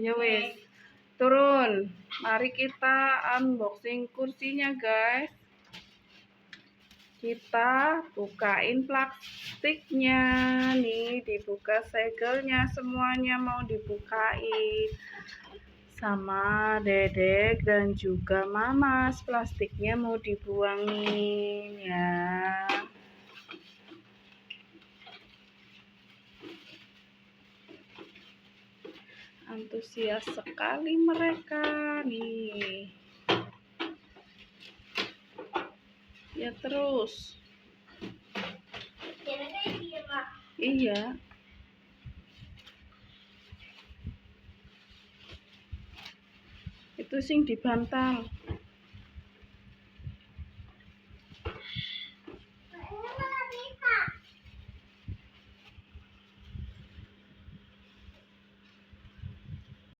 Ya wes, turun. Mari kita unboxing kursinya, guys. Kita bukain plastiknya. Nih, dibuka segelnya, semuanya mau dibukain. Sama Dedek dan juga Mamas, plastiknya mau dibuangin ya. Antusias sekali mereka nih. Ya terus. Iya. Itu sing dibantal.